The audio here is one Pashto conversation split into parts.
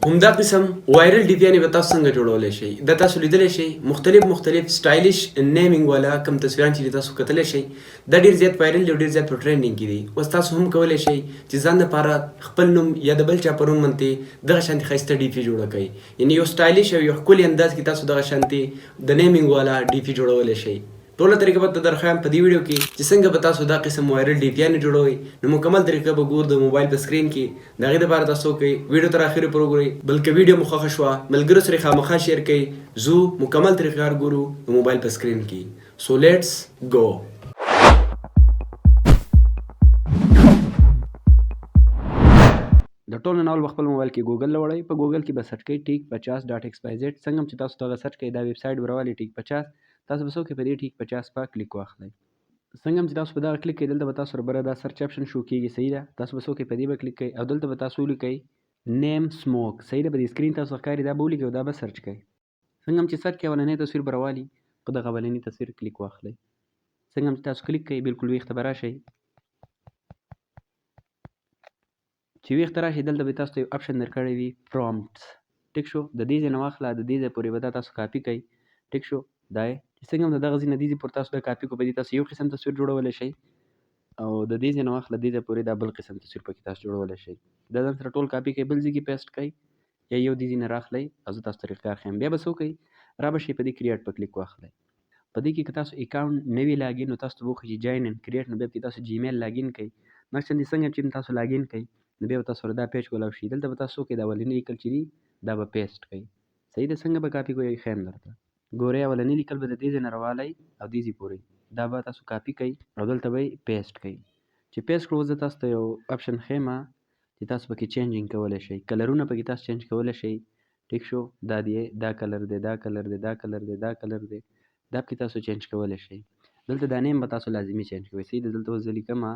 همدا قسم وایرل ډي پی ان به تاسو څنګه جوړولای شئ د تاسو لیدلی شئ مختلف سټایلیش نیمینګ والا کوم تصویران چې تاسو کتلی شئ دا ډیر زیات وایرل دي او ډیر زیات په ټرینډینګ کې دي. اوس تاسو هم کولی شئ چې ځان لپاره خپل نوم یا د بل چا په نوم باندې دغه شانتې ښایسته ډي پي جوړه کړئ، یعنې یو سټایلیش او یو ښکلي انداز کې تاسو دغه شانتې د نیمینګ والا ډي پي جوړولی شئ. ټوله طریقه به درخوایم په دې ویډیو کې چې څنګه به تاسو دا قسم وایرل ډي پی ان جوړوئ. نو مکمل طریقه به ګورو د موبایل په سکرین کې. د هغې دپاره تاسو کوئ ویډیو تر اخره پورې وګورئ، بلکې ویډیو مو خوښه شوه ملګرو سره خامخا شیر کړئ. زو مکمل طریقه ګورو د موبایل په سکرین کې. سو لیټس گو. د ټولو نه اول په خپل موبایل کې ګوګل راوړئ. په ګوګل کې به سرچ کوئ ټیک 50.xyz. څنګه هم چې تاسو دغه سرچ کوئ دا ویب سایټ به راولي ټیک 50. تاسو به څه وکړئ په دې ټیک 50 په کلیک واخلئ. څنګه هم چې تاسو په دغه کلیک کوئ دلته به تاسو سره بره دا سرچ اپشن شو کېږي، صحیح ده. تاسو به څه وکړئ په دې به کلیک کوئ او دلته به تاسو ولیکئ نیم سموک، صحیح ده. په دې سکرین تاسو ښکاري دا به ولیکئ او دا به سرچ کوئ. څنګه هم چې سرچ کوئ اولنی تصویر به راوالي، په دغه اولني تصویر کلیک واخلئ. څنګه هم چې تاسو کلیک کوئ بلکل ویښته به راشئ. چې ویښته راشئ دلته به تاسو ته یو اپشن درکړی وي پرومپټس، ټیک شو. د دې ځای نه واخله د دې ځای پورې به دا تاسو کاپي کوئ، ټیک شو. دا یې چې څنګه هم د دغه ځای نه دې ځای پورې تاسو دا کاپي کړو، په دې تاسو یو قسم تصویر جوړولی شئ او د دې ځای نه واخله دې ځای پورې دا بل قسم تصویر پکې تاسو جوړولی شئ. دا ځان سره ټول کاپي کوئ، بل ځای کې پیسټ کوئ یا یو دې ځای نه راخلئ او زه تاسو ته طریقه ښیم. بیا به څه وکئ را به شئ په دې کریټ په کلیک واخلئ. په دې کې که تاسو اکاونټ نوي لاګین نو تاسو ته به وښیي چې جاین اینډ کریټ، نو بیا پکې تاسو جیمیل لاګین کوئ. مخکې څنګه چې تاسو لاګین کوئ نو بیا به تاسو سره دا پیج کولاو شي. دلته به تاسو څه وکئ دا اولني لیکل چې دي دا به پیسټ کوئ، صحیح ده. څنګه به کاپي کوئ ښیم درته. ګورئ اولني لیکل به د دې ځای نه راوالی او دې ځای پورې دا به تاسو کاپي کوئ او دلته به یې پیسټ کوئ. چې پیسټ کړو زه تاسو ته یو اپشن ښیمه چې تاسو پکې چینجینګ کولی شئ، کلرونه پکې تاسو چینج کولی شئ، ټیک شو. دا دی دا کلر دی دا کلر دی دا کلر دی دا کلر دی، دا پکې تاسو چینج کولی شئ. دلته دا نیم به تاسو لازمي چینج کوئ، صحیح ده. دلته اوس زه لیکمه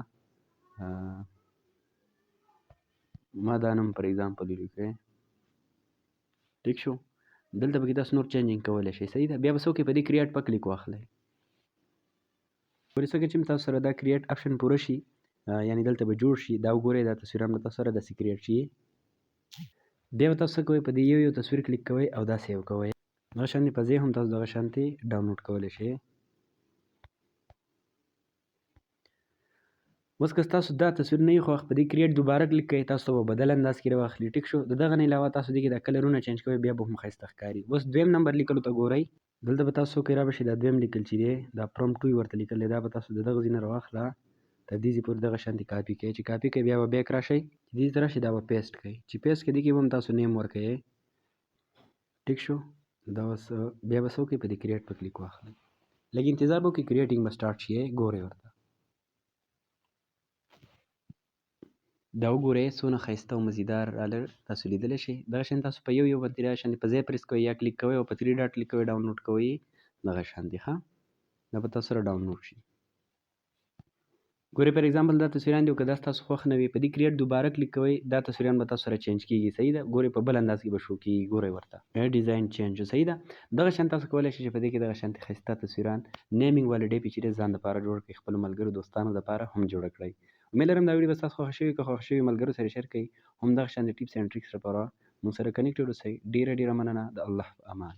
ما دا نوم پر ایگزامپل ولیکئ، ټیک شو. دلته پکې تاسو نور چینجینګ کولی شئ، صحیح ده. بیا به څه وکئ په دې کریټ په کلیک واخلئ. پورې څنګه چې تاسو سره دا کریټ اپشن پوره شي یعنې دلته به جوړ شي، دا وګورئ دا تصویران به تاسو سره داسې کریټ شي. بیا به تاسو څه کوئ په دې یو تصویر کلیک کوئ او دا سیو کوئ. دغه شانتې په ځای هم تاسو دغه شانتې ډاونلوډ کولی شئ. اوس که تاسو دا تصویر نه وي خوښ په دې کریټ دوباره کلیک کوئ، تاسو ته به بدل انداز کې راواخلي، ټیک شو. د دغه نه علاوه تاسو دې کې دا کلرونه چینج کوئ بیا به هم ښایسته ښکاري. اوس دویم نمبر لیکلو ته ګورئ، دلته به تاسو څه کوئ را به شئ دا دویم لیکل چې دی دا پرومپټ ټو ورته لیکل دی، دا به تاسو د دغه ځای نه راواخله تر دې ځای پورې دغه شانتې کاپي کوئ. چې کاپي کوئ بیا به بیک راشئ، چې دې ته راشئ دا به پیسټ کوئ. چې پیسټ کړئ دې کې به هم تاسو نیم ورکوئ، ټیک شو. دا اوس بیا به څه وکړئ په دې کریټ په کلیک واخلئ. لږ انتظار به وکړئ کریټینګ به سټارټ شي. ګورئ ورته دا وګورئ څونه ښایسته او مزیدار رالر تاسو لیدلی شئ. دغه شان تاسو په یو باندې دغه شانتې په ځای پریس کوئ یا کلیک کوئ او په 3 ډاټ کلیک کوئ ډاونلوډ کوئ دغه شانتې ښه دا به تاسو سره ډاونلوډ شي. ګورئ پر ایگزامپل دا تصویران دي او که دا ستاسو خوښ نه وي په دې کریټ دوباره کلیک کوئ دا تصویران به تاسو سره چینج کېږي، صحیح ده. ګورئ په بل انداز کې به شو کېږي. ګورئ ورته ډیزاین چینج، صحیح ده. دغه شان تاسو کولی شئ چې په دې کې دغه شانتې ښایسته تصویران نیمینګ والې ډي پي چې دی ځان دپاره جوړ کړئ، خپلو ملګرو دوستانو دپاره هم جوړه کړئ. امید لرم دا ویډیو به ستاسو خوښه شوې که خوښه شوې ملګرو سره شیر کړئ. همدغه شانتې ټیپس اینډ ټریکس لپاره موږ سره کنیکټډ اوسئ. ډېره مننه. د الله په امان.